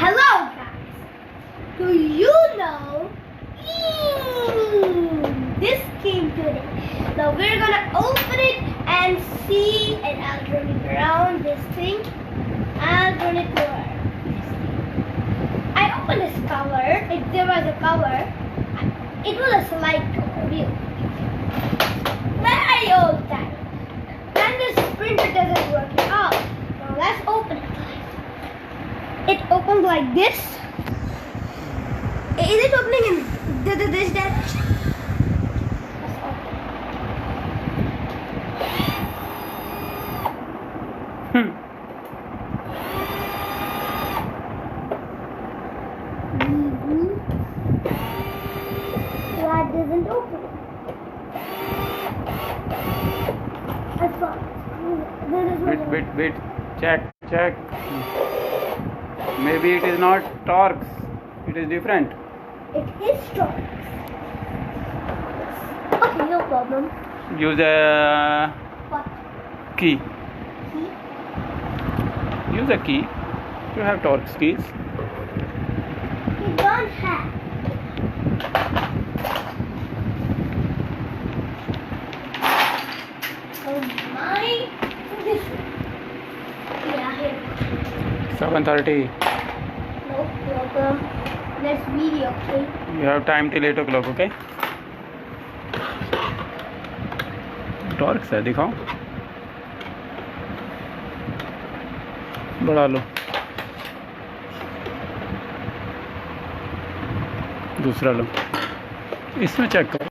Hello guys. Do you know this came today? Now we're gonna open it and see, and I'll turn it around this thing. I'll turn it over. I opened this cover. If there was a cover, it was a slide cover. View. Very old time. And this printer doesn't work at all. Now let's open it. It opens like this. Is it opening in this direction? Let's open it. That doesn't open. I thought. Wait. Check. Maybe it is not Torx. It is different. It is strong. Okay, no problem. Use a What? key. Key? Use a key. You have Torx keys. You don't have. Oh my. This one. Yeah, here. 7:30. No problem. Let's video, okay? You have time till 8 o'clock, okay? Torx है, दिखाओ. बढ़ा लो. दूसरा लो. इसमें check करो.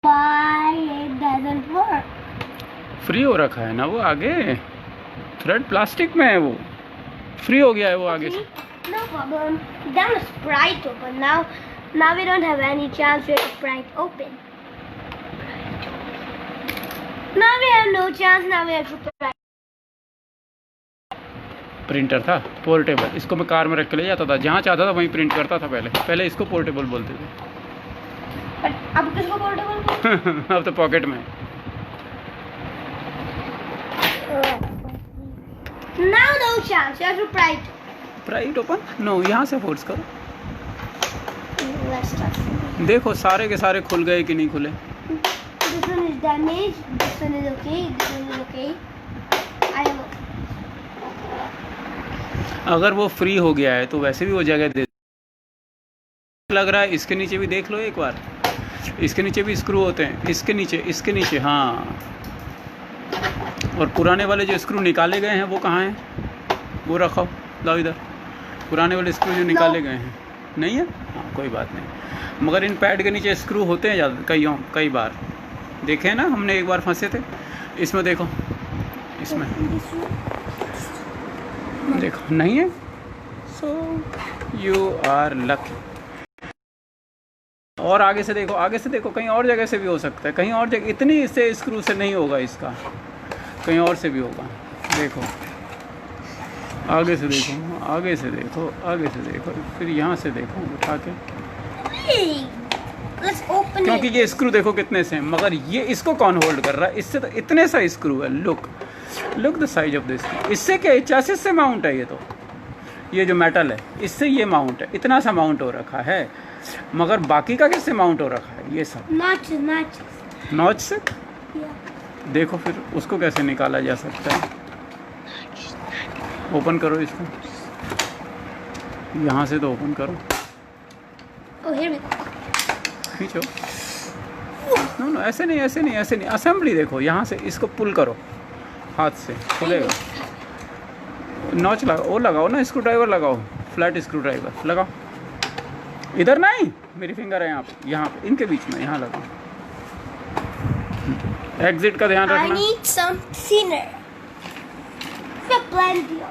Why it doesn't work? Free हो रखा है ना वो आगे. थ्रेड प्लास्टिक में है वो. फ्री हो गया है वो आगे से. No problem. Then the Sprite open. Now we don't have any chance with Sprite open. Now we have no chance. Now we have to Sprite. Printer था पोर्टेबल. इसको मैं कार में रख के ले जाता था. जहाँ चाहता था वहीं प्रिंट करता था. पहले इसको पोर्टेबल बोलते थे. अब किसको पोर्टेबल? अब तो पॉकेट में. Now no chance. You have to Sprite. Sprite open. No, यहाँ से फोर्स करो. Let's start. देखो सारे के सारे खुल गए कि नहीं खुले. This one is damaged. This one is okay. This one is okay. I am okay. अगर वो फ्री हो गया है तो वैसे भी वो जगह दे लग रहा है. इसके नीचे भी देख लो एक बार. इसके नीचे भी स्क्रू होते हैं. इसके नीचे हाँ. और पुराने वाले जो स्क्रू निकाले गए हैं वो कहाँ हैं? वो रखो. लाओ इधर. पुराने वाले स्क्रू जो निकाले गए हैं नहीं है. हाँ, कोई बात नहीं. मगर इन पैड के नीचे स्क्रू होते हैं ज़्यादा. कई बार देखे ना हमने. एक बार फंसे थे. इसमें देखो. इसमें देखो नहीं है. So you are lucky. और आगे से देखो. कहीं और जगह से भी हो सकता है. कहीं और जगह. इतनी से स्क्रू से नहीं होगा इसका. कहीं और से भी होगा. देखो आगे से देखो. फिर यहाँ से देखो उठा के. Let's open क्योंकि it. ये स्क्रू देखो कितने से हैं. मगर ये इसको कौन होल्ड कर रहा है? इससे तो इतने सा स्क्रू है. Look the size of this. इससे क्या चासिस से माउंट है ये तो. ये जो मेटल है इससे ये माउंट है. इतना सा माउंट हो रखा है. मगर बाकी का किससे माउंट हो रखा है? ये सब नॉच से. देखो फिर उसको कैसे निकाला जा सकता है. ओपन करो इसको. यहाँ से तो ओपन करो. Oh, here we go. खींचो. नो ऐसे नहीं. असेंबली देखो. यहाँ से इसको पुल करो हाथ से. खुलेगा. नॉच लगाओ ना. स्क्रू ड्राइवर लगाओ. फ्लैट स्क्रू ड्राइवर लगाओ. इधर नहीं. मेरी फिंगर है यहाँ पे इनके बीच में. यहाँ लगाओ. एग्जिट का ध्यान I रखना. need some thinner. The plenty of.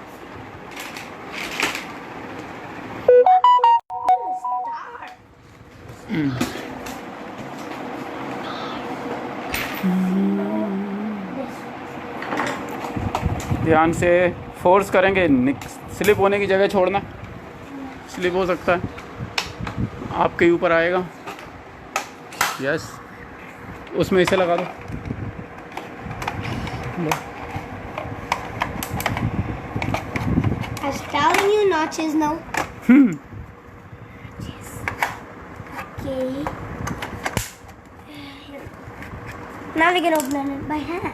ध्यान से फोर्स करेंगे. स्लिप होने की जगह छोड़ना. स्लिप हो सकता है. आपके ऊपर आएगा. यस. उसमें इसे लगा दो. लो। I was telling you notches now. Okay. Now we can open it by hand.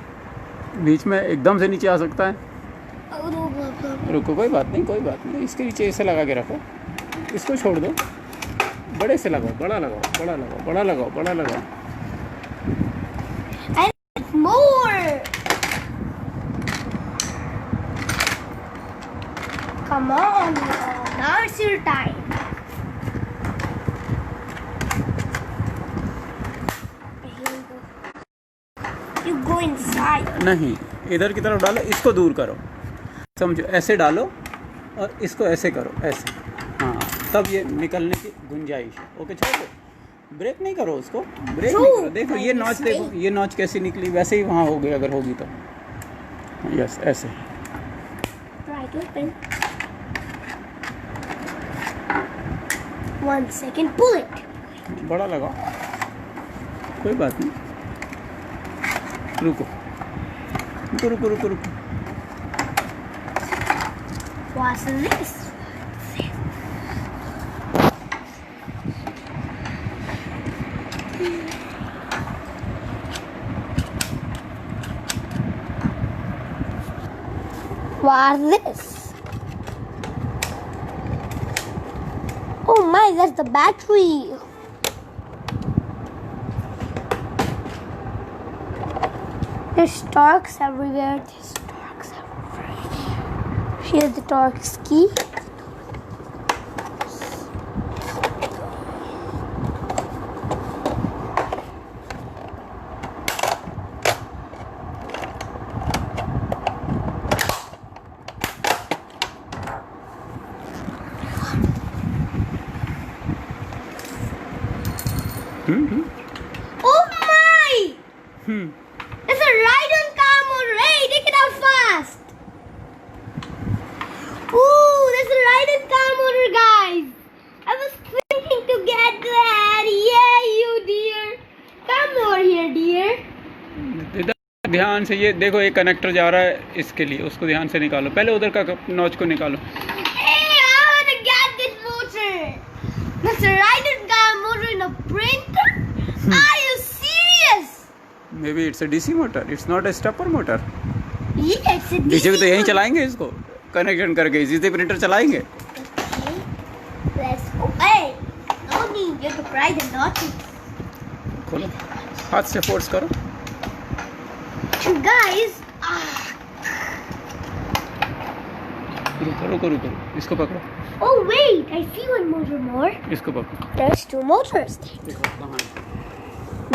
बीच में एकदम से नीचे आ सकता है। Oh, no. रुको, कोई बात नहीं, कोई बात नहीं, इसके नीचे ऐसे लगा के रखो, इसको छोड़ दो, बड़े से लगाओ, बड़ा लगाओ, बड़ा लगाओ, बड़ा लगाओ, बड़ा लगाओ। And more. Come on, now it's your time. Here you go. You go inside. नहीं, इधर की तरफ डालो, इसको दूर करो, समझो, ऐसे डालो और इसको ऐसे करो, ऐसे, हाँ, तब ये निकलने की गुंजाइश है। ओके, छोड़ दो, ब्रेक नहीं करो उसको, ब्रेक नहीं करो। देखो ये नॉच, देखो ये नॉच कैसी निकली, वैसे ही वहाँ हो गई अगर होगी तो। यस, ऐसे। Try to open. 1 second, pull it. बड़ा लगाओ, कोई बात नहीं, रुको रुको रुको रुको रुको। What's this? What's this? Oh my, that's the battery. There's Torx everywhere. There's Torx everywhere. Here's the Torx key. Oh my! It's a ride-on car motor. Hey, take it out fast. Ooh, that's a ride-on car motor, guys. I was thinking to get that. Yeah, you dear. Come over here, dear. इधर ध्यान से, ये देखो एक connector जा रहा है इसके लिए, उसको ध्यान से निकालो, पहले उधर का नॉच को निकालो। Hey, I want to get this motor. That's a ride-on car motor in a printer? Are you serious? Maybe it's a DC motor. It's not a stepper motor. Yeah, it's a DC तो यहीं motor. चलाएंगे इसको, connection करके इसी से printer चलाएंगे। Okay, let's go. Hey, no need. You have to pry the notches. खोलो, हाथ से फोर्स करो। Guys, रुको रुको रुको, इसको पकड़ो, oh wait, I see one motor more. इसको पकड़ो। There's 2 motors देखो कहाँ है।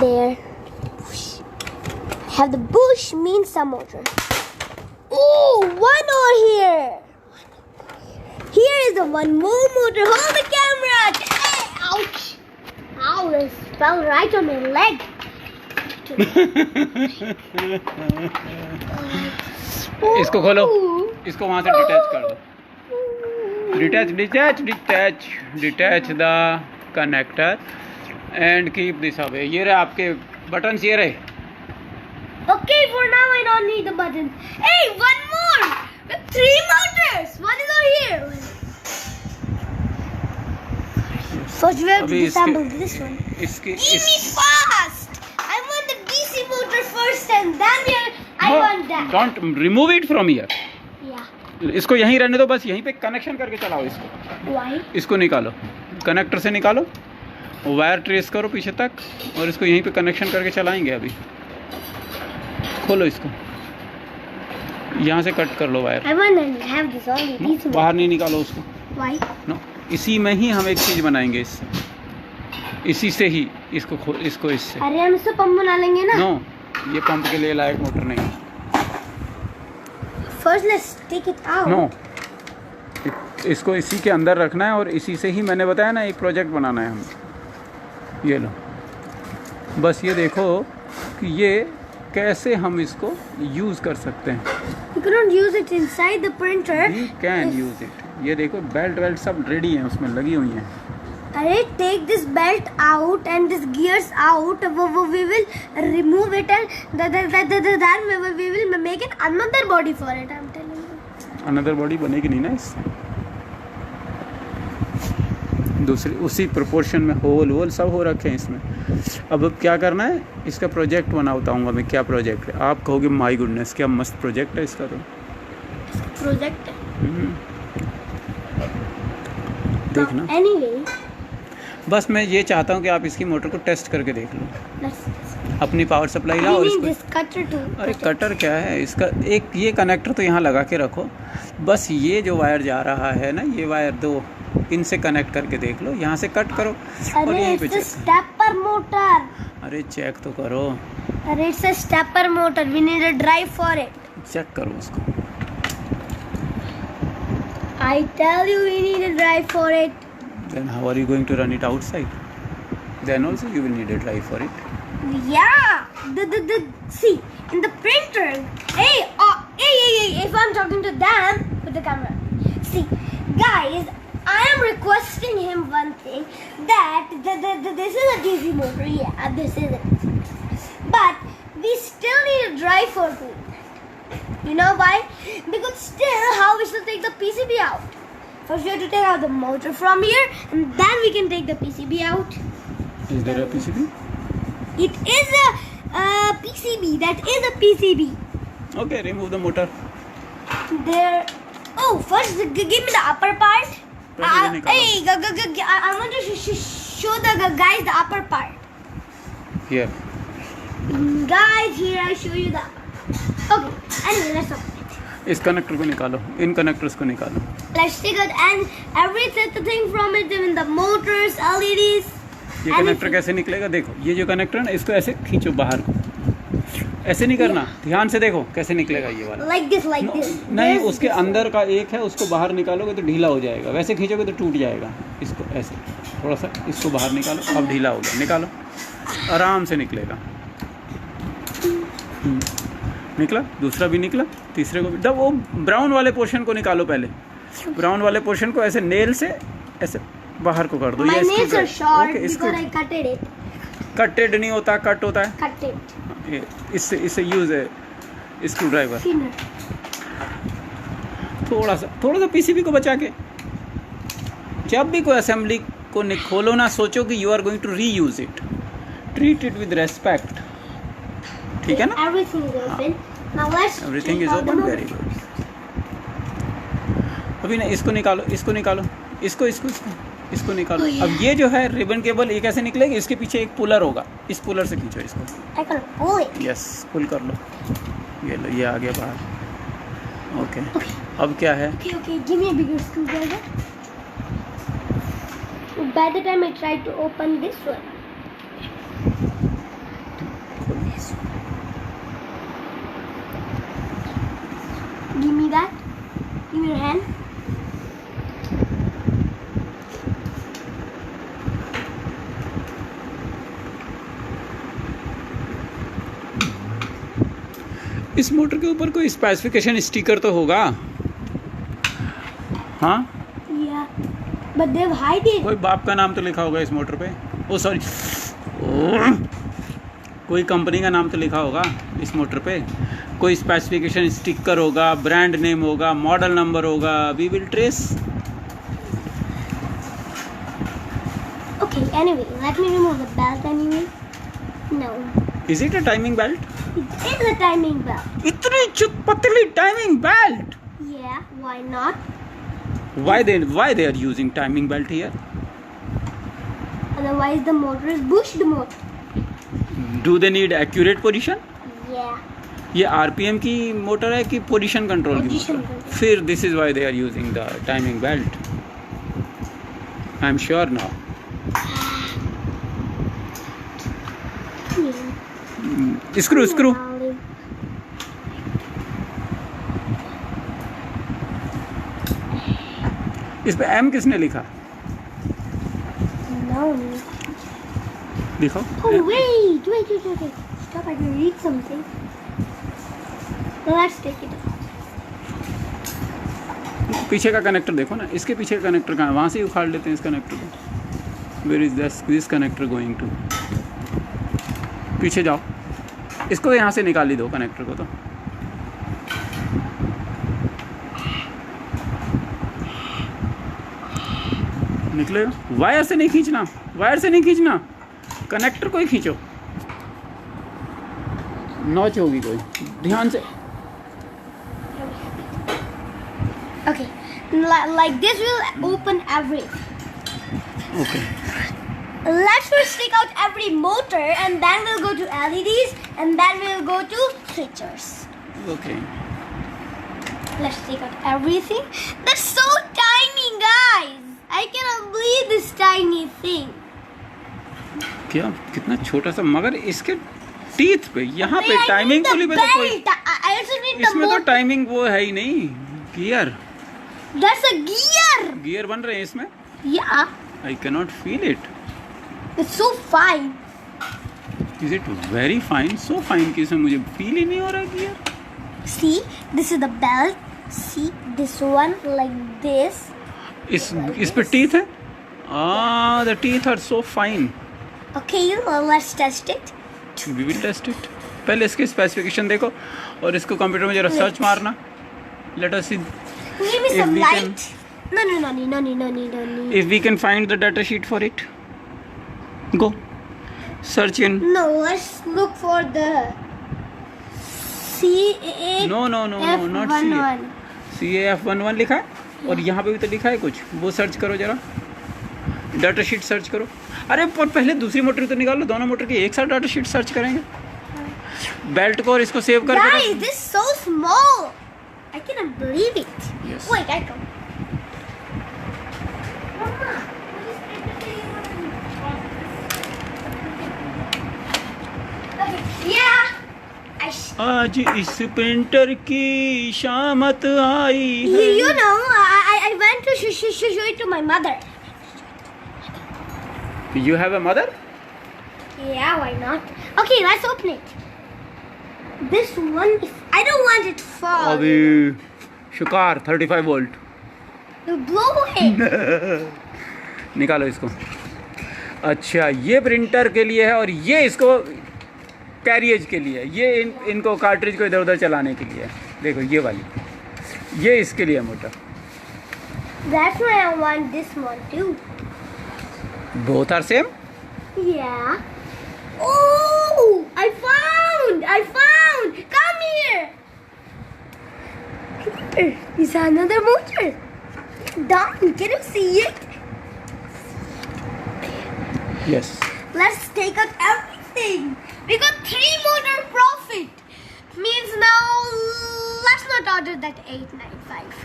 there. Have the bush means some motor. Oh, one over here. Here is the one more motor. Hold the camera. Hey, ouch. Ow, this fell right on my leg. इसको खोलो, इसको वहाँ से detach कर दो। Detach the connector and keep this away. ये रहे आपके बटन्स, ये रहे। Okay, for now I don't need the button. Hey, one more. With 3 motors. One is over here. First we have to disassemble this one. इसके Give me fast. I want the DC motor first and then I want that. Don't remove it from here. Yeah. इसको यहीं रहने दो, बस यहीं पे connection करके चलाओ इसको। Why? इसको निकालो, कनेक्टर से निकालो, वायर ट्रेस करो पीछे तक और इसको यहीं पे कनेक्शन करके चलाएंगे। अभी खोलो इसको, यहाँ से कट कर लो wire. I want to have this only DC motor. बाहर नहीं निकालो उसको। Why? नो, इसी में ही हम एक चीज़ बनाएंगे, इससे, इसी से ही इसको इससे। अरे हम इससे पंप बना लेंगे ना। नो, ये पंप के लिए लायक मोटर नहीं है। First let's take it out. No, इसको इसी के अंदर रखना है और इसी से ही मैंने बताया ना एक प्रोजेक्ट बनाना है हमें। ये लो, बस ये देखो कि ये कैसे हम इसको यूज़ कर सकते हैं। You cannot use it inside the printer. We can use it. ये देखो बेल्ट वेल्ट सब रेडी हैं, उसमें लगी हुई हैं। Arey, take this belt out and this gears out. We will remove it and then we will make it another body for it. I'm telling you. Another body बनेगी नहीं ना इससे, दूसरी उसी प्रोपोर्शन में होल वोल सब हो रखे हैं इसमें। अब क्या करना है, इसका प्रोजेक्ट बताऊंगा मैं क्या प्रोजेक्ट है। आप कहोगे माय गुडनेस क्या मस्त प्रोजेक्ट है इसका। तो प्रोजेक्ट देखना। एनीवे बस मैं ये चाहता हूँ कि आप इसकी मोटर को टेस्ट करके देख लो। अपनी पावर सप्लाई लाओ और इसको। अरे कटर क्या है इसका, एक ये कनेक्टर तो यहाँ लगा के रखो, बस ये जो वायर जा रहा है ना, ये वायर दो इनसे कनेक्ट करके देख लो, यहाँ से कट करो और यहीं पे चेक। Stepper motor. अरे चेक तो करो। अरे it's a stepper motor, we need a drive for it. Check करो उसको। I tell you we need a drive for it. Then how are you going to run it outside? Then also you will need a drive for it. Yeah. See in the printer. Hey, if I'm talking to them with the camera. See, guys, I am requesting him one thing, that this is a DC motor. Yeah, this is it. But we still need a drive for it. You know why? Because still, how we should take the PCB out? First, we have to take out the motor from here, and then we can take the PCB out. Is there a PCB? It is a PCB. That is a PCB. Okay, remove the motor. There. Oh, first give me the upper part. Hey, I want to show the guys the upper part. Here. Guys, here I show you the. Okay. Anyway, let's stop. इस connector को निकालो, इन connectors को निकालो। Let's take it and everything from it, even the motors, LEDs. ये connector कैसे निकलेगा देखो, ये जो कनेक्टर है ना इसको ऐसे खींचो बाहर को, ऐसे नहीं करना, ध्यान से देखो कैसे निकलेगा ये वाला। Like this. नहीं, उसके अंदर का एक है, उसको बाहर निकालोगे तो ढीला हो जाएगा, वैसे खींचोगे तो टूट जाएगा। इसको ऐसे थोड़ा सा इसको बाहर निकालो, अब ढीला हो गया, निकालो, आराम से निकलेगा। निकला, दूसरा भी निकला, तीसरे को भी। जब वो ब्राउन वाले पोर्शन को निकालो, पहले ब्राउन वाले पोर्शन को ऐसे नेल से ऐसे बाहर को कर दो। ये इसको कटेड नहीं होता, कट होता है। कटेड। इससे यूज है स्क्रू ड्राइवर। थोड़ा सा पीसीबी को बचा के, जब भी कोई असेंबली को खोलो ना, सोचो कि you are going to reuse it, treat it with respect. ठीक है ना? Everything is open, very good. अभी ना इसको निकालो, इसको निकालो। अब ये जो है रिबन केबल, ये कैसे निकलेगी? इसके पीछे एक पुलर होगा, इस पुलर से खींचो इसको। यस, पुल कर लो, ये लो, ये आ गया बाहर। ओके, अब क्या है? Give me a bigger screwdriver. By the time I try to open this one. Give me that. Give me your hand. इस मोटर के ऊपर कोई स्पेसिफिकेशन स्टिकर तो होगा? हाँ? Yeah. But they've hide it. कोई बाप का नाम तो लिखा होगा इस मोटर पे। ओ सॉरी, कोई कंपनी का नाम तो लिखा होगा इस मोटर पे। कोई स्पेसिफिकेशन स्टिकर होगा, ब्रांड नेम होगा, मॉडल नंबर होगा। We will trace. Okay, anyway, let me remove the belt anyway. No. Is it a timing belt? It is a timing belt. इतनी पतली timing belt? Yeah, why not? Why they are using timing belt here? Otherwise the motor is bushed motor. Do they need accurate position? Yeah. ये RPM की motor है कि position control की Position motor? control. फिर this is why they are using the timing belt. I am sure now. Screw इस पे M किसने लिखा? No. लिखो। Oh wait. Stop! I can read something. Now let's take it out. पीछे का connector देखो ना, इसके पीछे का कनेक्टर कहाँ है? वहाँ से ही उखाड़ लेते हैं इस कनेक्टर को। Where is this connector going to? पीछे जाओ, इसको यहाँ से निकाल ही दो कनेक्टर को। तो निकलेगा। वायर से नहीं खींचना, वायर से नहीं खींचना, कनेक्टर को ही खींचो, नॉच होगी कोई, ध्यान से। Okay, like this will open everything. Okay. Let's first take out every motor and then we'll go to LEDs and then we'll go to switchers. Okay. Let's take out everything. That's so tiny, guys. I cannot believe this tiny thing. क्या कितना छोटा सा, मगर इसके teeth पे यहाँ पे timing पुली पे तो कोई, I also need the इसमें तो motor. टाइमिंग वो है ही नहीं। Gear, That's a gear. Gear बन रहे हैं इसमें। Yeah, I cannot feel it. it's so fine. Is it very fine? So fine कि इसमें मुझे फील ही नहीं हो रहा gear. See, this is the belt. See, this one like this. इस पे टीथ है। The teeth are so fine. Okay, well, let's test it. We will test it. पहले इसके स्पेसिफिकेशन देखो और इसको कंप्यूटर में जरा सर्च मारना। Let us see Give me If some we light. No. if we can find the data sheet for it. Go search in. No, let's look for the CAF11. No, not CAF11 लिखा है और यहाँ पे भी तो लिखा है कुछ, वो सर्च करो जरा, डाटा शीट सर्च करो। अरे पर पहले दूसरी मोटर तो निकालो, दोनों मोटर की एक साथ डाटा शीट सर्च करेंगे। बेल्ट को और इसको सेव कर Guys, this is so small. I cannot believe it. Yes. Wait, I come. Okay, yeah. आज इस पेंटर की शामत आई है। You know, I went to show it to my mother. You have a mother? Yeah, why not? Okay, let's open it. This one, I don't want it to fall. अभी शुकार 35 volt. You blow it. निकालो इसको। अच्छा, ये printer के लिए है और ये इसको कैरियज के लिए है। ये इनको कार्ट्रिज को इधर उधर चलाने के लिए है। देखो ये वाली, ये इसके लिए है motor. That's why I want this one too. Both are same. Yeah. Oh, I found! Come here! Is another motor? Down, can you see it? Yes. Let's take out everything. We got 3 motor profit. Means now, let's not order that 895.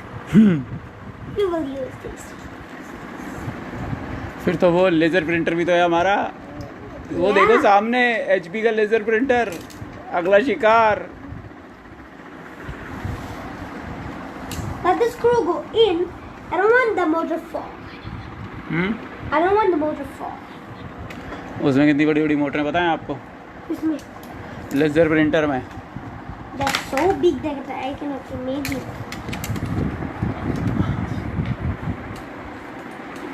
We will use this. फिर तो वो laser printer भी तो है हमारा। वो देखो सामने HP का लेज़र प्रिंटर, अगला शिकार। Let the screw go in. I don't want the motor fall. I don't want the motor fall. उसमें कितनी बड़ी बड़ी मोटरें बताएं आपको? इसमें लेज़र प्रिंटर में That's so big that I cannot imagine.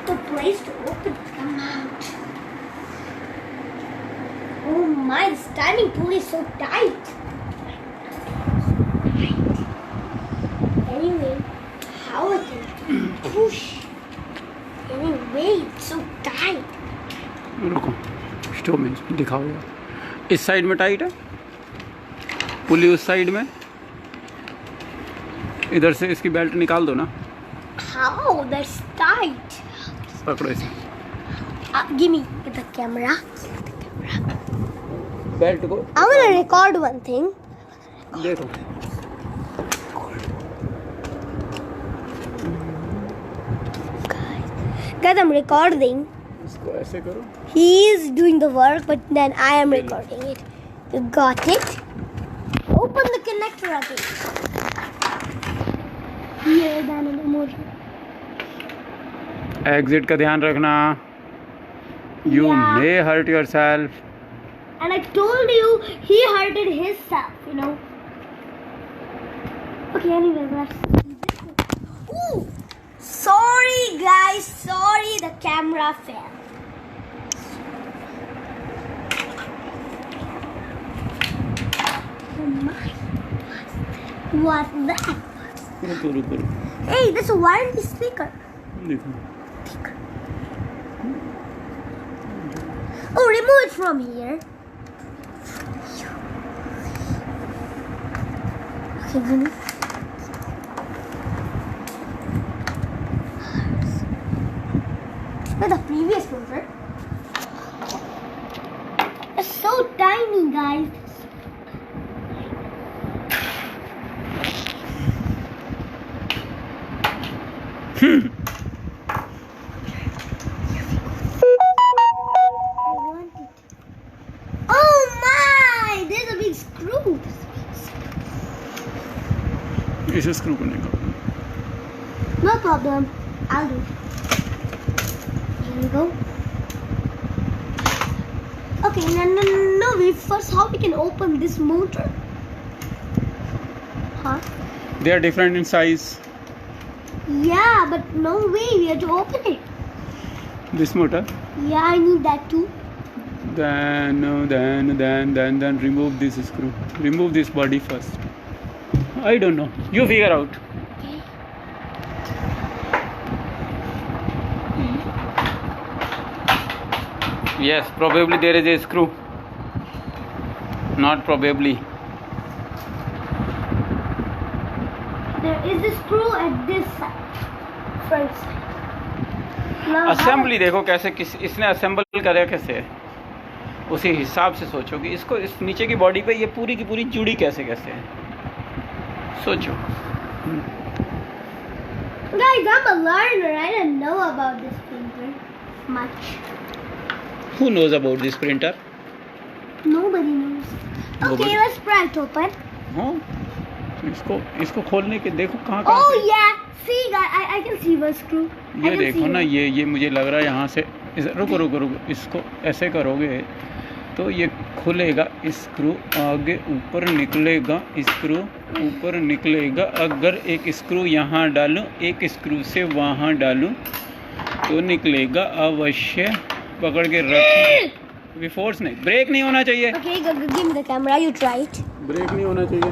The place to open it. Come out. Oh my, the timing pull is so tight. Anyway, how I can push? Anyway, it's so tight. रुको, stove में दिखाओ यार। इस side में tight है, पुली उस side में, इधर से इसकी बेल्ट निकाल दो ना। How? That's tight. पकड़ो इसे। Give me the camera. Belt को I want to record one thing. देखो। Guys, I'm recording. इसको ऐसे करो। He is doing the work, but then I am recording it. You got it? Open the connector again. Here, then in the motor. Exit का ध्यान रखना। You Yeah. may hurt yourself. And I told you he hurted himself, you know. Okay, anyway, let's. Ooh! Sorry, guys. Sorry, the camera fell. What's that? रुको रुको रुको Hey, that's a wireless speaker. देखो Oh, remove it from here. Okay, Gunu. Where's the previous one, sir? It's so tiny, guys. I want it. Oh my! There's a big screw. इसे screw करने का No problem. I'll do. Here we go. Okay, no. Wait. First, how we can open this motor? Huh? they are different in size. Yeah, but no way. We have to open it. This motor, Yeah, I need that too. then remove this screw, remove this body first. I don't know, you figure out. Okay. Yes, probably there is a screw, not probably. There is a screw at this side, front side. Now assembly देखो कैसे किस इसने assemble करा कैसे है, उसी हिसाब से सोचो कि इसको इस नीचे की बॉडी पे ये पूरी की पूरी जुड़ी कैसे कैसे है, सोचो. Guys, I'm a learner. I don't know about this printer much. Who knows about this printer? Nobody knows. Okay, Nobody. let's pry it open. हाँ, इसको खोलने के देखो कहाँ Oh कहाँ yeah, see, I can see one screw. से. I ये can देखो see ना, one. ये मुझे लग रहा है यहाँ से रुको इसको ऐसे करोगे तो ये खुलेगा, स्क्रू आगे ऊपर निकलेगा, स्क्रू ऊपर निकलेगा. अगर एक स्क्रू यहाँ डालूं, एक स्क्रू से वहाँ डालूं तो निकलेगा. अवश्य पकड़ के रख, अभी फोर्स नहीं, ब्रेक नहीं होना चाहिए, Okay, give me the camera. You try it. Break नहीं होना चाहिए.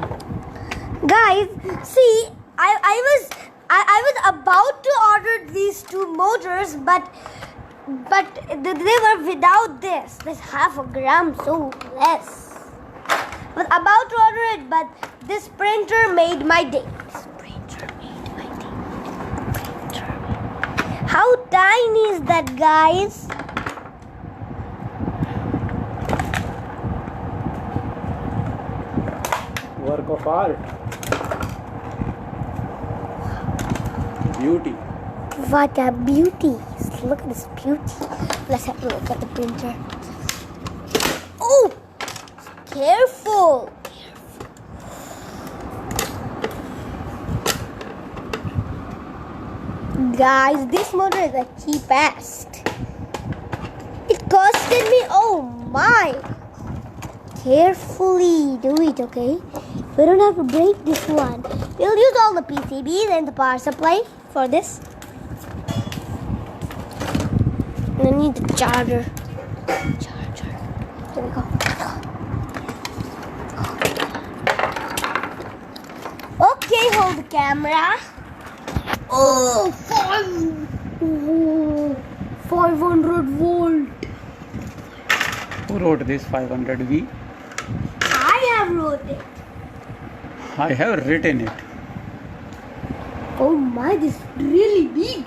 Guys, see, I was about to order these two motors, but they were without this. This half a gram, so less. I was about to order it, but this printer made my day. This printer made my day. How tiny is that, guys? Work of art, beauty. What a beauty. Look at this beauty. Let's have a look at the printer. Oh! Careful. Guys, this motor is the cheapest. It costed me, oh my. Carefully do it, okay? We don't have to break this one. We'll use all the PCBs and the power supply for this. And I need the charger. Here we go. Okay, hold the camera. Oh, 500 volt. Who wrote this 500V? I have wrote it. I have written it. Oh my, this is really big.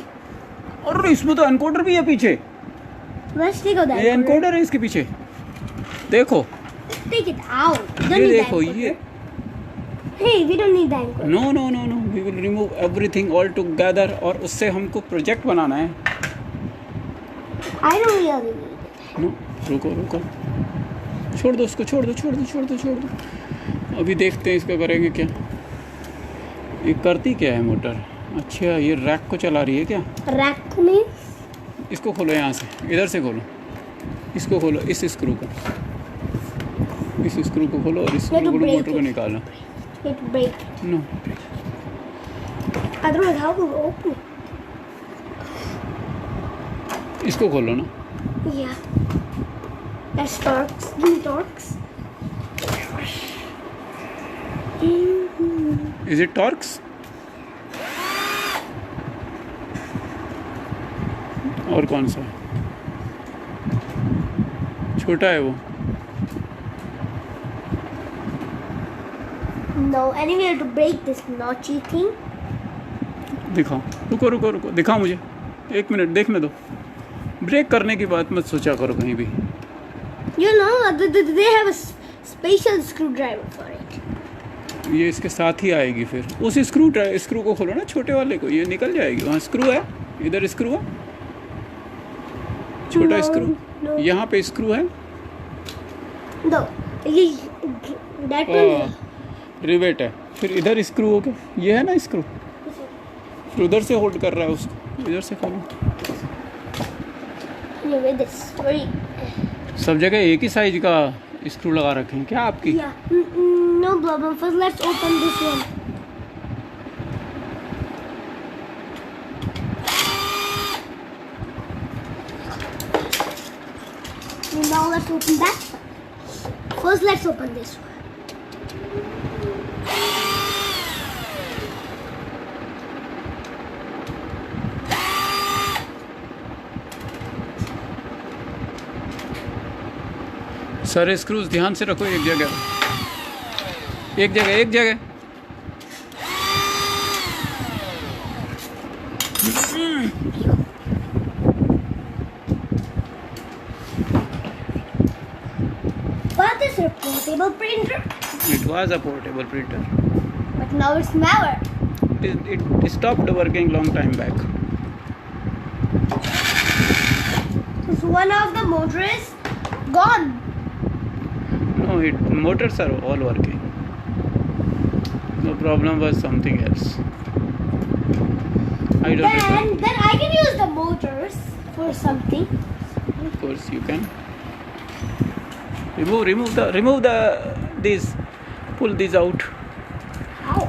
और इसमें तो encoder भी है पीछे. Let's take out that. ये encoder है इसके पीछे, देखो. Take it out. Don't ये need the देखो encoder. ये. Hey, we don't need the encoder. No. We will remove everything all together और उससे हमको प्रोजेक्ट बनाना है. I don't really need it. No, रुको. छोड़ दो उसको, छोड़ दो. अभी देखते हैं इसका करेंगे क्या. ये करती क्या है मोटर. अच्छा, ये रैक को चला रही है क्या. Rack में. इसको खोलो यहाँ से, इधर से खोलो. इसको खोलो, इस स्क्रू को. इस स्क्रू को खोलो और इस स्क्रू को मोटर को निकालो. It break. No, I don't know how to open it. इसको खोलो ना. Yeah. That's torques. Give me torques. Is it torques? और कौन सा छोटा है वो? No, anyway, to break this notchy thing. दिखाओ, रुको रुको रुको, दिखाओ मुझे, 1 मिनट देखने दो। ब्रेक करने की बात मत सोचा करो कहीं भी। You know, they have a special screwdriver for it. ये इसके साथ ही आएगी फिर। उस स्क्रू को खोलो ना, छोटे वाले को, ये निकल जाएगी। वहाँ स्क्रू है, इधर स्क्रू है, छोटा No, स्क्रू, no. यहाँ पे स्क्रू है। No, that one. रिवेट है, फिर इधर स्क्रू हो गया, ये है ना स्क्रू, फिर उधर से होल्ड कर रहा है उसको, इधर से खोलो। Anyway, this very. सब जगह एक ही साइज का स्क्रू लगा रखे हैं क्या आपकी? Yeah, no problem. First, let's open this one. Now let's open that one. First, let's open this one. सारे स्क्रूज ध्यान से रखो एक जगह, एक जगह, एक जगह। What is a portable printer? It was a portable printer. But now it's never. It stopped working long time back. So one of the motor is gone. No, motors are all working. The problem was something else. I don't know. Then I can use the motors for something. Of course you can. Remove these. Pull these out. How?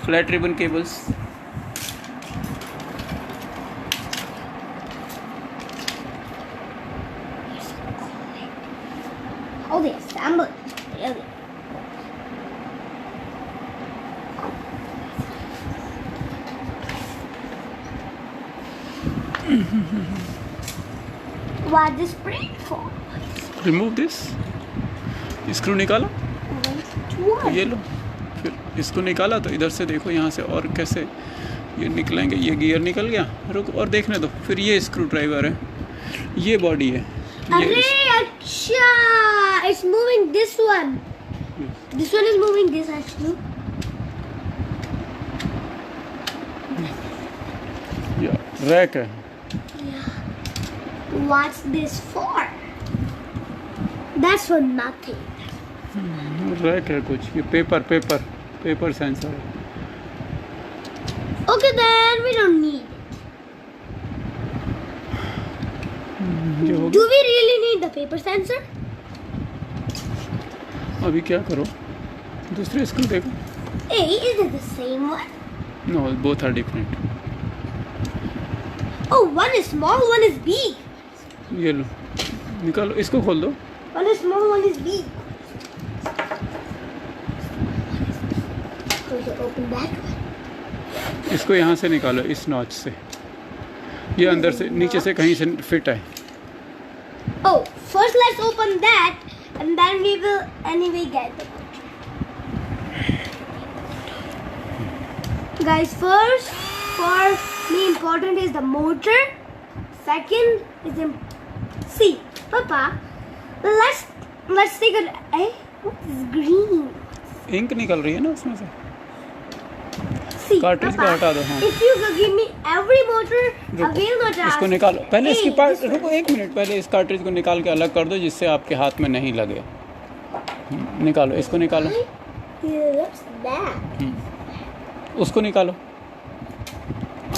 Flat ribbon cables. How they assemble it? Really? What is print for? Remove this. Screw निकालो, What? ये लो, फिर इसको निकाला तो इधर से देखो, यहाँ से और कैसे ये निकलेंगे। ये गियर निकल गया, रुक और देखने दो। फिर ये स्क्रू ड्राइवर है, ये बॉडी है, अरे अच्छा, it's moving this one. This one is moving this actually. ये रैक है। What's this for? That's for nothing. Rack है कुछ, ये पेपर सेंसर है। Okay, then we don't need it. ये हो Do we really need the paper sensor? गया। अभी क्या करो, दूसरे स्क्रू देखो। Hey, is it the same one? No, both are different. Oh, one is small, one is big. ये लो, निकालो, इसको खोल दो। One is small, one is big. So you open that one. इसको यहाँ से निकालो, इस नॉच से। ये अंदर से, नीचे से कहीं से फिट है। Oh, first let's open that, and then we will anyway get the motor. Guys, first for me important is the motor. Second is see, Papa. Let's take a. Eh, what is green? Ink निकल रही है ना उसमें से। See, cartridge को Papa, हटा दो। हाँ, if you could give me every motor, I will not ask. इसको निकालो पहले, इसकी Hey, पार्ट, this one. रुको 1 मिनट, पहले इस कार्ट्रिज को निकाल के अलग कर दो, जिससे आपके हाथ में नहीं लगे। निकालो, इसको निकालो। Yeah, what's that? उसको निकालो,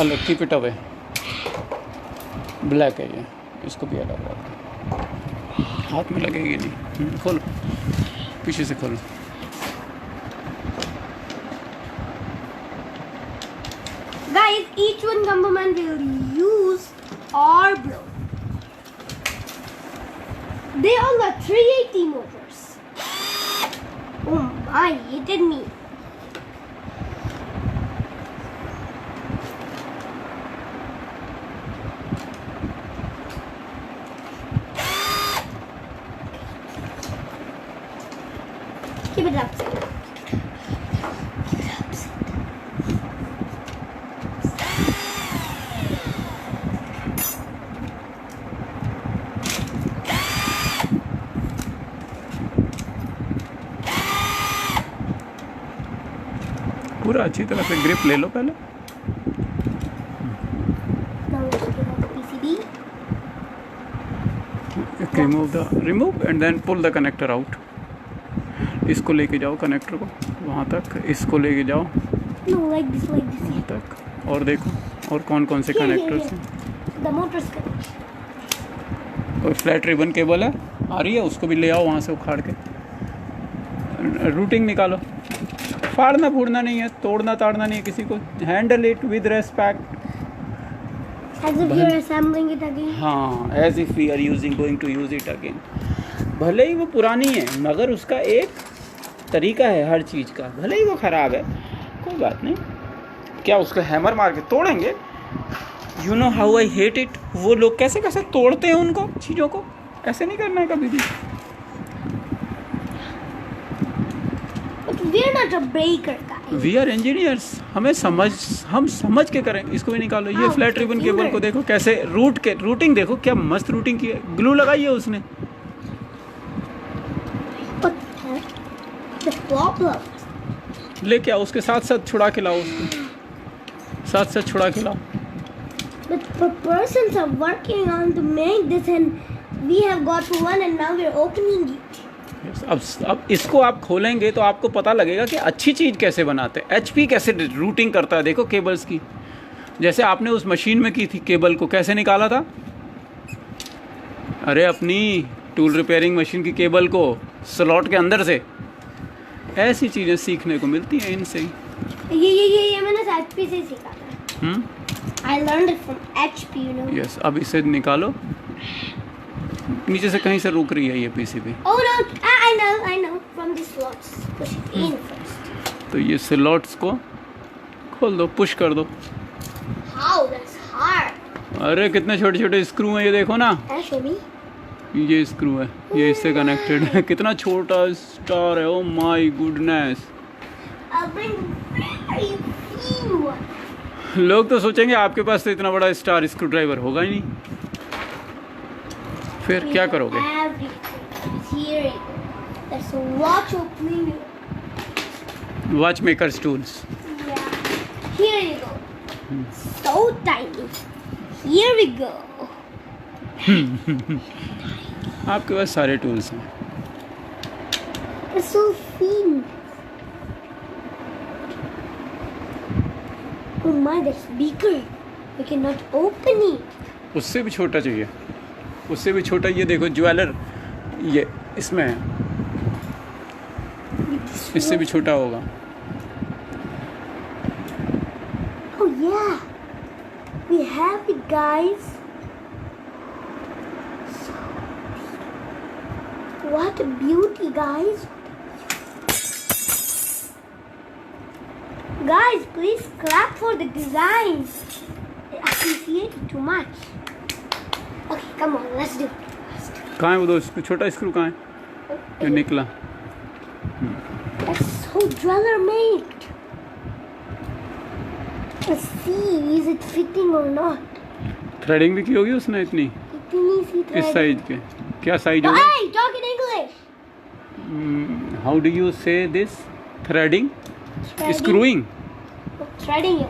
अलग, कीप इट अवे। ब्लैक है ये, इसको भी अलग रख दो, हाथ में लगेगी नहीं। खोलो, पीछे से खोलो। Guys, each one component will use or blow. They all got 380 motors. Oh my, it did me. Keep it upside. पूरा अच्छी तरह से ग्रिप ले लो पहले। Now let's get out the PCB. Remove and then pull the connector out. इसको लेके जाओ connector को वहाँ तक, इसको लेके जाओ No, like this. वहाँ तक, और देखो और कौन कौन से कनेक्टर्स हैं। The motor's connection. कोई फ्लैट रिबन केबल है आ रही है, उसको भी ले आओ वहाँ से उखाड़ के। रूटिंग निकालो, फाड़ना फूड़ना नहीं है, तोड़ना ताड़ना नहीं है किसी को। Handle it with respect. As if you're assembling it again. हाँ, as if we are going to use it again. भले ही वो पुरानी है मगर उसका एक तरीका है हर चीज़ का, भले ही वो ख़राब है कोई बात नहीं। क्या उसको हैमर मार के तोड़ेंगे? You know how I hate it. वो लोग कैसे कैसे तोड़ते हैं उनको चीज़ों को, ऐसे नहीं करना है कभी भी। But we're not a breaker, guys. We are engineers, हम समझ के करें। इसको भी निकालो। ये फ्लैट रिबन केबल को देखो कैसे रूटिंग देखो, क्या मस्त रूटिंग की है। ग्लू लगाई है उसने। But the problem. लेके आओ, उसके साथ साथ छुड़ा के लाओ, उसको साथ साथ छुड़ा के लाओ। But the persons are working on to make this, and we have got one, and now we're opening it. अब इसको आप खोलेंगे तो आपको पता लगेगा कि अच्छी चीज़ कैसे बनाते हैं। HP कैसे रूटिंग करता है, देखो केबल्स की। जैसे आपने उस मशीन में की थी, केबल को कैसे निकाला था। अरे अपनी टूल रिपेयरिंग मशीन की केबल को स्लॉट के अंदर से। ऐसी चीज़ें सीखने को मिलती हैं इनसे ही। ये मैंने HP से सीखा था। I learned it from HP, you know. Yes, अब इसे निकालो। नीचे से कहीं से रुक रही है ये PCB। Oh no, I know from the slots. Push it in first. तो ये स्लॉट्स को खोल दो, पुश कर दो। How? That's hard. अरे कितने छोटे छोटे स्क्रू हैं ये देखो ना। Show me. ये स्क्रू है, ये इससे कनेक्टेड है। कितना छोटा स्टार है, oh my goodness. I'll bring very few. लोग तो सोचेंगे आपके पास तो इतना बड़ा स्टार स्क्रू ड्राइवर होगा ही नहीं। फिर क्या करोगे? Everything. Here you go. That's a watch opening. Watch makers tools. Yeah. Here you go. So tiny. Here we go. आपके पास सारे टूल्स हैं। It's so thin. Oh my, that's bigger. We cannot open it. उससे भी छोटा चाहिए, उससे भी छोटा। ये देखो ज्वेलर, ये इसमें है, इससे भी छोटा होगा। Oh yeah. We have it, guys. What a beauty, guys. Guys, please clap for the designs. I appreciate it too much. Okay, come on, let's do it. कहाँ है वो दो छोटा स्क्रू कहाँ है? ये निकला। That's so jeweler made. Let's see, is it fitting or not? Threading भी की होगी उसने इतनी, इतनी सी इस साइज के। क्या साइज No, होगा? hey, talk in English. How do you say this? Threading, Threading? Screwing, Threading it.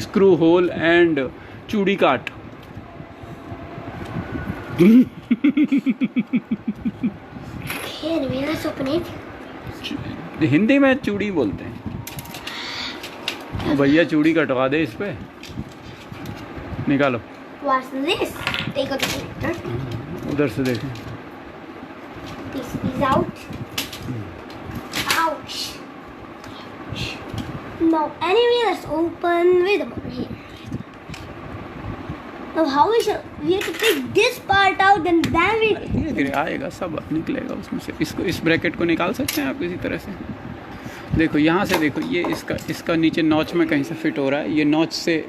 Screw hole and चूड़ी काट। Okay, anyway, let's open it. Hindi में चूड़ी बोलते हैं। भैया चूड़ी कटवा दे इस पे। निकालो, What's this? Take out the connector. उधर से देखें। This is out. Ouch. Now, anyway, let's open with the motor here. Now, how we have to take this part out and then we. धीरे धीरे आएगा, सब निकलेगा उसमें से। इसको, इस ब्रैकेट को निकाल सकते हैं आप किसी तरह से। देखो यहाँ से देखो, ये इसका नीचे नॉच में कहीं से फिट हो रहा है। ये नॉच से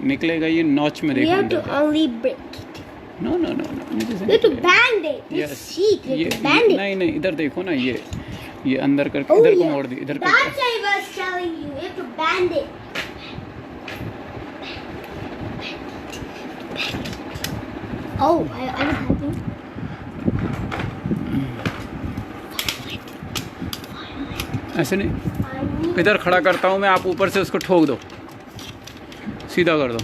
निकलेगा, ये नॉच में We देखो have अंदर to जाए। only break it. No no no no नीचे से You have to bend it. This yes sheet, you ये have to bend it. नहीं नहीं इधर देखो ना ये अंदर करके Oh, इधर को yeah. मोड़ दी इधर That's करके what I was telling you. You have to bend it. Oh, I was having. ऐसे नहीं इधर खड़ा करता हूँ मैं आप ऊपर से उसको ठोक दो सीधा कर दो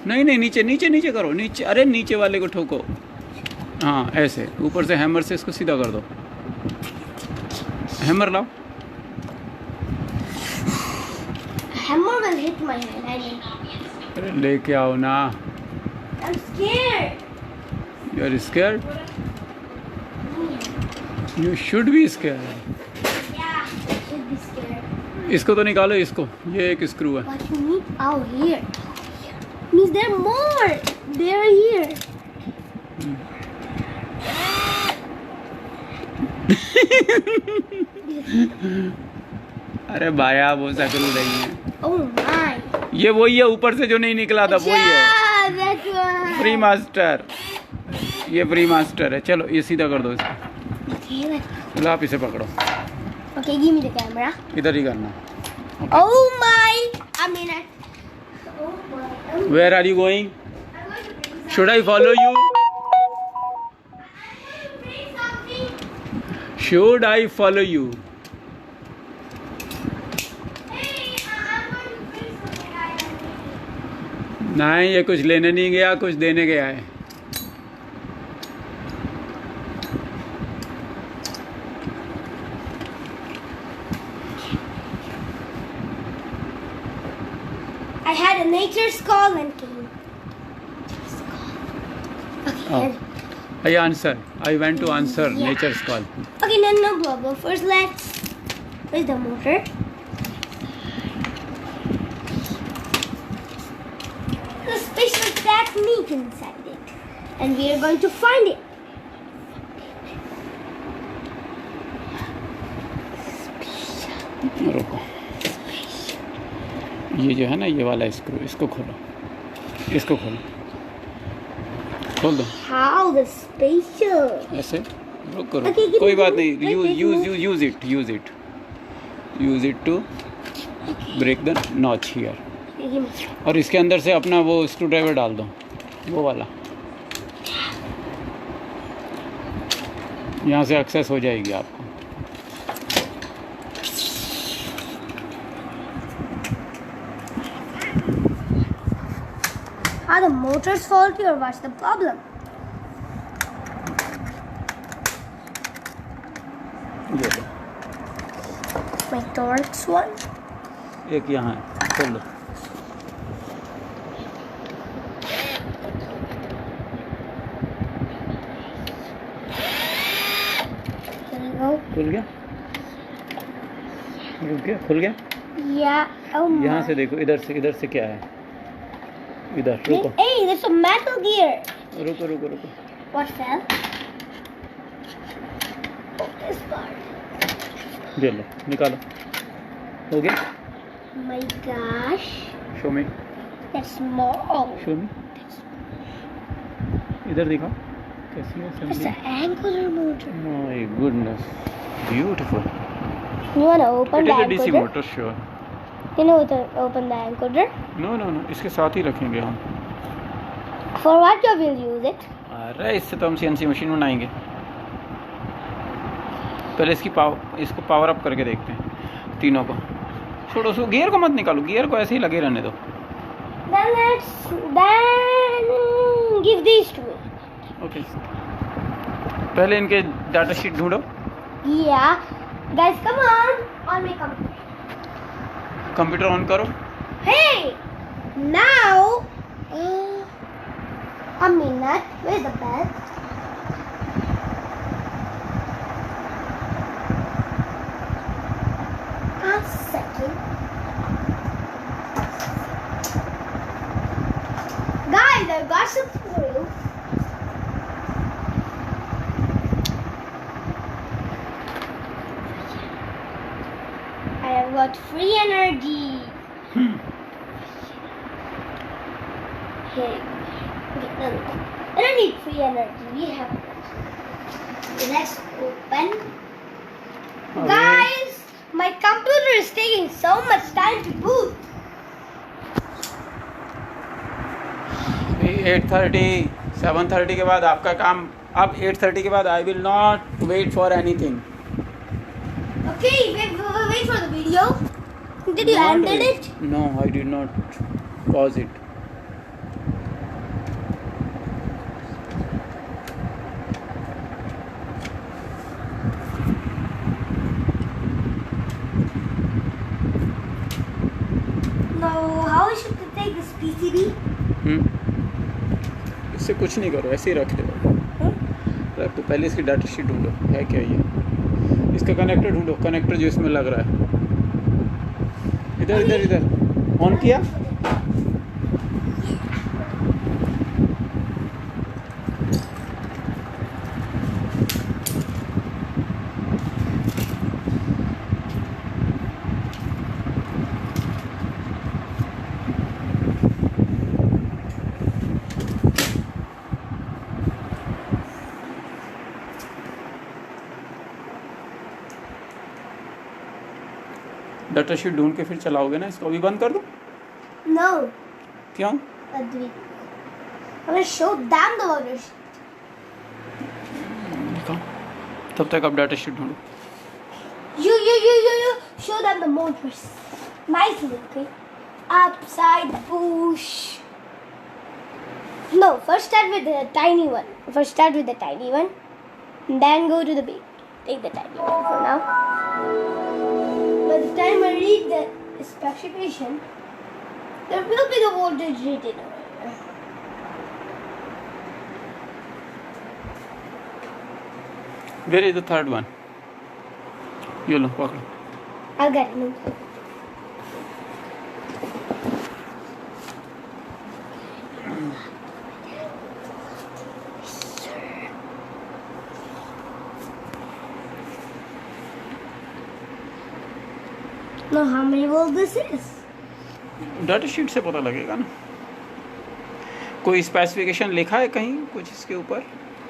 नहीं नहीं नीचे नीचे नीचे करो नीचे अरे नीचे वाले को ठोको हाँ ऐसे ऊपर से हैमर से इसको सीधा कर दो हैमर लाओ Hammer will hit my hand. I mean, अरे लेके आओ ना I'm scared. You are scared you should be scared Yeah, I should be scared. इसको तो निकालो इसको ये एक स्क्रू है But you need. Oh, here. Means there are more. They're here. अरे भाया वो स्क्रू नहीं है Oh my. ये वही है ऊपर से जो नहीं निकला था वही है Yeah, that's why. Free master ये फ्री मास्टर है चलो ये सीधा कर दो इसको Okay, let's. चलो आप इसे पकड़ो Okay, give me the camera. इधर ही करना Oh my. I mean, oh my. Where are you going I'm going to bring should I follow you something. Should I follow you Hey, I'm going to bring something. नहीं ये कुछ लेने नहीं गया कुछ देने गया है I had a nature's call and came. Okay, Oh. I answer. I went to answer Yeah. nature's call. okay, no problem. First, let's. Where's the motor? The special technique inside it, and we are going to find it. रुको ये जो है ना ये वाला screw इसको खोलो इसको खोलो खोल दो How the special? ऐसे रुको Okay, रुको give कोई me- बात नहीं wait, wait, use it to break the notch here Okay, give me. और इसके अंदर से अपना वो स्क्रू ड्राइवर डाल दो वो वाला यहाँ से एक्सेस हो जाएगी आपको Are the motors faulty or what's the problem? ये लो My Torx one? एक यहाँ है खोल लो There you go. खुल गया रुक गया खुल गया Yeah. Oh my. यहाँ से देखो इधर से क्या है इधर रुको Hey, there's a metal gear. रुको रुको रुको What fell? Oh, this part. ये लो निकालो हो गया My gosh. Show me That's small. Show मी इधर दिखाओ कैसी है That's assembly? the angular motor. My goodness beautiful You wanna open it the is a DC encoder? motor sure You know to open the encoder? no इसके साथ ही रखेंगे हम For what you will use it? अरे इससे तो हम CNC machine बनाएंगे पहले इसको पावर अप करके देखते हैं तीनों को छोड़ो उसको गियर को मत निकालो गियर को ऐसे ही लगे रहने दो Then give these to me. Okay पहले इनके डाटा शीट ढूंढो Yeah. Guys, come on my computer. Computer on करो Hey! Now, a minute. Where's the bell? A second. Guys, I got something for you. I have got free energy. Here. Okay, no. I don't need energy. We have energy. Let's open. Okay. Guys, my computer is taking so much time to boot. 8:30 7:30 के बाद आपका काम. अब 8:30 के बाद I will not wait for anything. Okay, wait for the video. Did you Not end wait. it? No, I did not pause it. No, how should we take this PCB? इससे कुछ नहीं करो, ऐसे ही रख दो. रख दो. पहले इसकी डाटा शीट ढूंढो, है क्या ये. इसका कनेक्टर ढूंढो, कनेक्टर जो इसमें लग रहा है. इधर इधर इधर. ऑन किया. डाटा शीट ढूंढ के फिर चलाओगे ना इसको. अभी बंद कर दो. No, क्यों. Adri. I'm gonna show them the motor sheet. दिखाओ. तब तक आप डाटा शीट ढूंढो. You show them the motors. Nicely, okay? Upside push. No, first start with the tiny one. Then go to the big. Take the tiny one for now. By the time I read the specification, there will be the voltage written over there. Where is the third one? ये लो पकड़ो. I'll get it. Now how many volt this is? Data sheet से पता लगेगा ना. कोई specification लिखा है कहीं कुछ इसके ऊपर.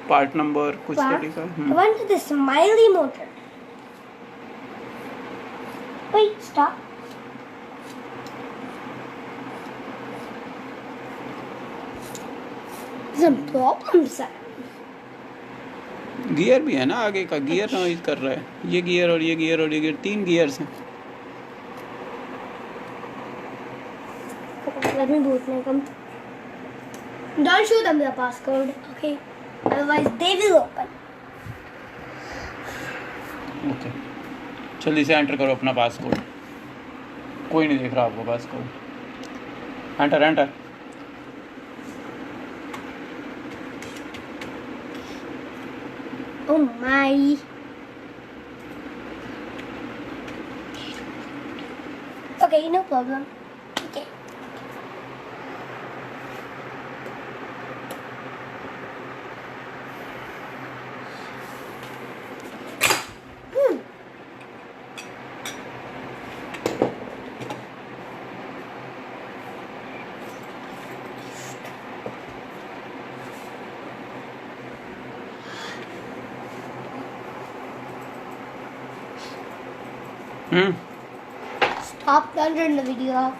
पार्ट नंबर कुछ तो लिखा है. I want the smiley motor. Wait, stop. Some problems, sir. Gear भी है ना आगे का. गियर नॉइज कर रहा है. ये गियर और ये गियर और ये गियर. 3 गियर्स हैं. Let me boot my computer. Don't show them the passcode, okay? Otherwise they will open. Okay. जल्दी से एंटर करो अपना पासकोड. कोई नहीं देख रहा आपको passcode. Enter enter. Oh my. Okay, no problem. Okay. Stop, don't turn the video off.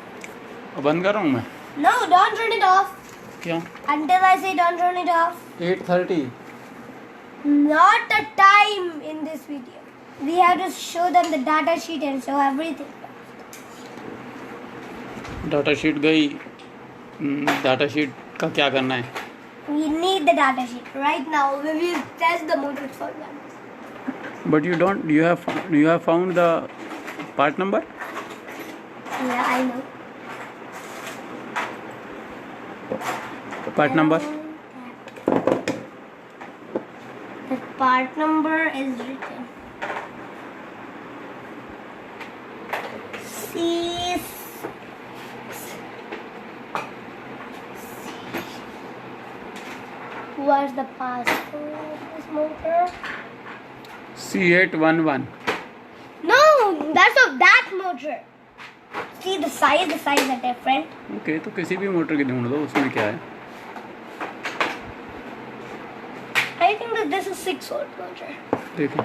बंद कर रहा हूँ मैं. No, don't turn it off. क्यों. Until I say don't turn it off. 8:30. Not a time in this video. We have to show them the data sheet and show everything. Data sheet गई. Data sheet का क्या करना है. We need the data sheet right now. We will test the motors for them. But you don't. You have found the part number. Yeah, I know. Part number. The part number is written. C. What's the passcode of this motor? C811. No, that's of that motor. See the size are different. Okay तो किसी भी motor की ढूंढ दो. उसमें क्या है. I think that this is 6 volt motor. देखो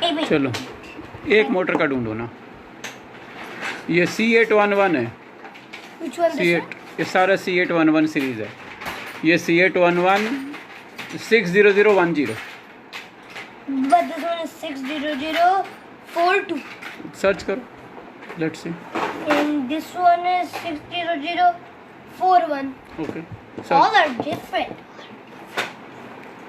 Hey, wait. चलो एक मोटर का ढूंढो ना। ये C811 है। Which one? This C8 one? ये सारा C811 सीरीज है। ये C811 60010। But this one is 60042. Search करो, let's see. And this one is 60041. Okay All are different.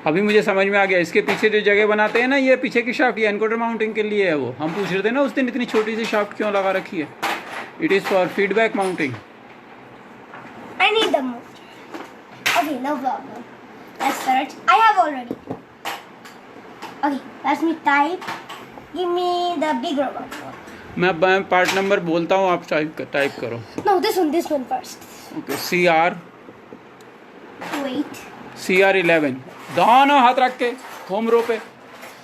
अभी मुझे समझ में आ गया। इसके पीछे जो जगह बनाते हैं ना, ये पीछे की शाफ्ट, ये एनकोडर माउंटिंग के लिए है। वो हम पूछ रहे थे ना उस दिन, इतनी छोटी सी शाफ्ट क्यों लगा रखी है। It is for feedback mounting. I need the motor. Okay, no problem. Let's search. I have already. Okay, let me type. Give me the bigger one. मैं पार्ट नंबर बोलता हूँ, आप टाइप करो। No, this one first. Okay CR Wait. CR11 दोनों हाथ रख के home रो पे।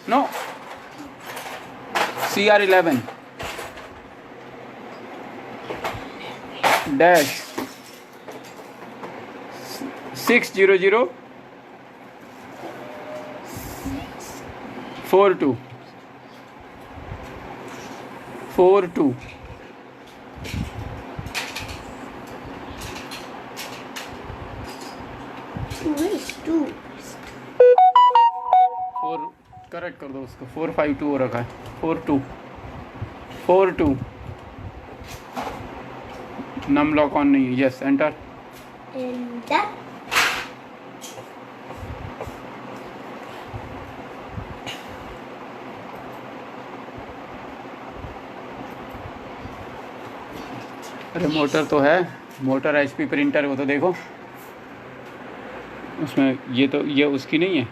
No CR11 dash 60042 42 Two. 4 correct कर दो उसको। 452 हो रखा है। 42 नम लॉक ऑन नहीं है। Yes enter. And that. अरे मोटर तो है, मोटर HP प्रिंटर, वो तो देखो उसमें। ये उसकी नहीं है,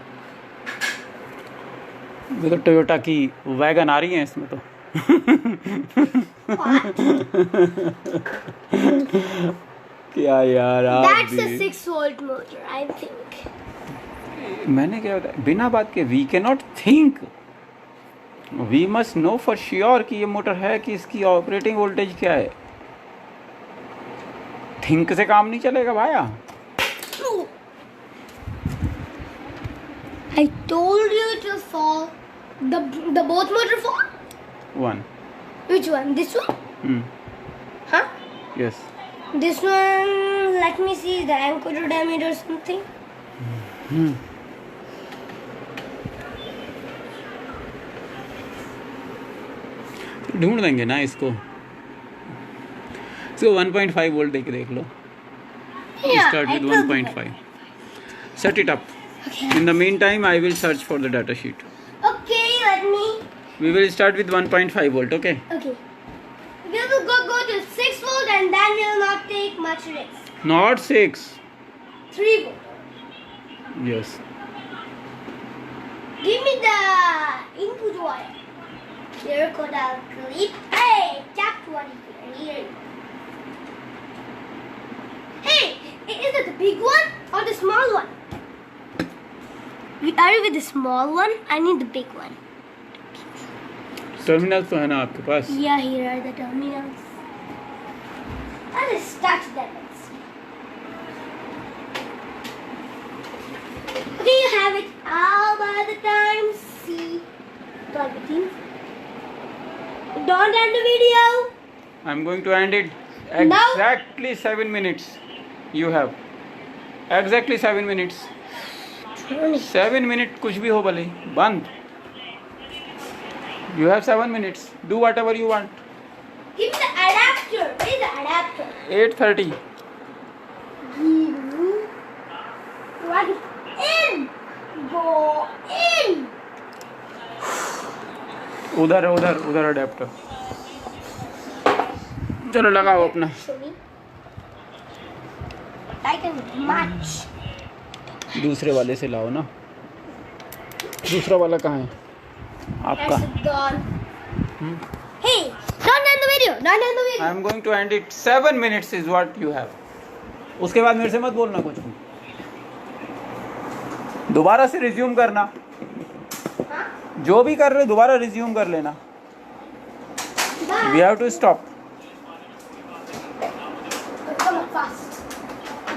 ये तो टोयोटा की वैगन आ रही है इसमें तो। क्या यार आप That's a भी। 6 volt motor, I think. मैंने क्या बताया, बिना बात के we can not think, we must know for sure कि ये मोटर है कि इसकी ऑपरेटिंग वोल्टेज क्या है। थिंक से काम नहीं चलेगा भाया। I told you to fall. The both motor fall? One. Which one? This one? Huh? Yes. This one, let me see the encoder diameter or something. ढूंढ देंगे ना इसको। 1.5 वोल्ट देख लो। Start with 1.5. Set it up. Okay. In the meantime, I will search for the data sheet. Okay, let me. We will start with 1.5 volt, okay? Okay. We will go to 6 volt and then we will not take much risk. Not 6. 3 volt. Yes. Give me the input wire. Here could I'll clip. Hey, tapped one here. Hey, is it the big one or the small one? Are you with the small one? I need the big one. Terminal तो है ना आपके पास? Yeah, here are the terminals. I'll just start them. Okay, you have it all by the time. See, plug it in. Don't end the video. I'm going to end it Now? exactly 7 minutes. You have exactly 7 minutes. 7 minutes कुछ भी हो भले बंद। You have 7 minutes. Do whatever you want. Give me the adapter. Where is the adapter? 8:30. Plug it in. Go in. उधर adapter. चलो लगाओ अपना। Show me. I can match. दूसरे वाले से लाओ ना। दूसरा वाला कहाँ है आपका? That's gone. Hey, don't end the video. Don't end the video. I am going to end it. 7 minutes is what you have. उसके बाद मेरे से मत बोलना कुछ भी। दोबारा से रिज्यूम करना। Huh? जो भी कर रहे हो दोबारा रिज्यूम कर लेना। Bye. We have to stop. Come on, fast.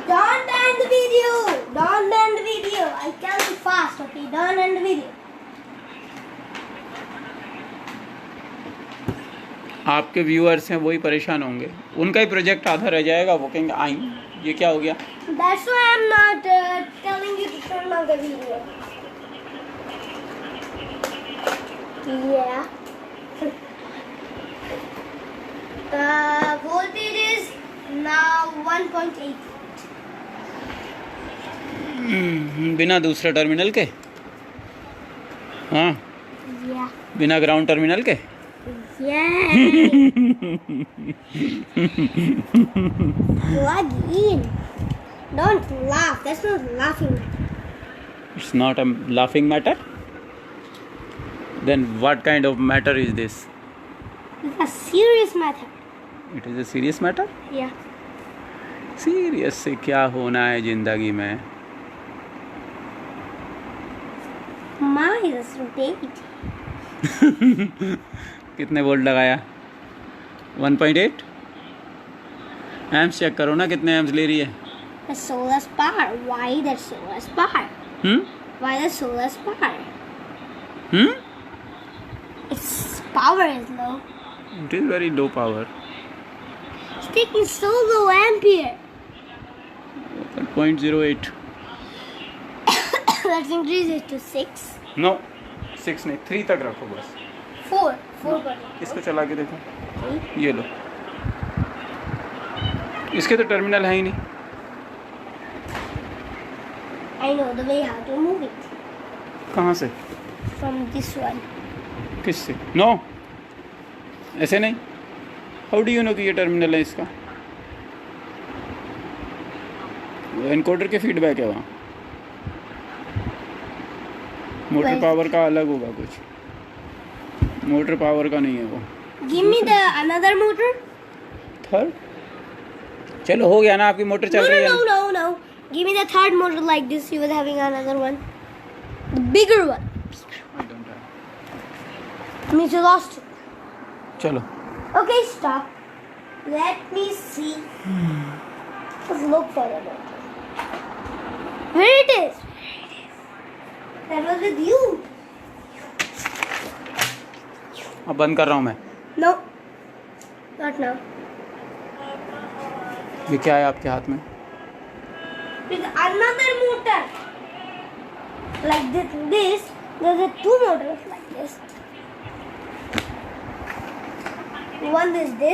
Don't end end the video. Don't end the video. I tell you fast, okay? Don't end the video. आपके व्यूअर्स हैं वही परेशान होंगे, उनका ही प्रोजेक्ट आधा रह जाएगा, वो कहेंगे आई ये क्या हो गया। That's why I'm not telling you to turn off the video. Yeah. The voltage is now 1.8. बिना दूसरे टर्मिनल के, हाँ Yeah. बिना ग्राउंड टर्मिनल के। Yeah. Plug in. Don't laugh. That's not laughing. It's not a laughing matter. Then what kind of matter is this? It's a serious matter. It is a serious matter. Yeah. Serious से क्या होना है जिंदगी में? Mine is rotating. कितने volt लगाया? 1.8 AIIMS check करो ना, कितने एम्स ले रही है? The solar power. Why the solar power? Why the solar power? Its power is low. It is very low power. It's taking so low ampere. 0.08. Let's increase it to 6. No, 6 नहीं, 3 तक रखो बस। 4. 4 कर इसको चला के देखो, ये लो। इसके तो टर्मिनल है ही नहीं। I know the way how to move it. कहाँ से? From this one. किससे? नो, ऐसे नहीं। हाउ डू यू नो कि ये टर्मिनल है इसका? वो एनकोडर के फीडबैक है वहाँ। मोटर पावर का अलग होगा कुछ, मोटर पावर का नहीं है वो। Give me the another motor. Third? चलो हो गया ना, आपकी मोटर चल रही है। No. Give me the third motor like this. You was having another one. The bigger one. Means you lost it. चलो Okay, stop. Let me see. Let's look for the motor. Where it is? That was with you. अब बंद कर रहा हूँ मैं। No. Not now. ये क्या है आपके हाथ में? With another motor. Like this. There's a 2 motors like this. One is this.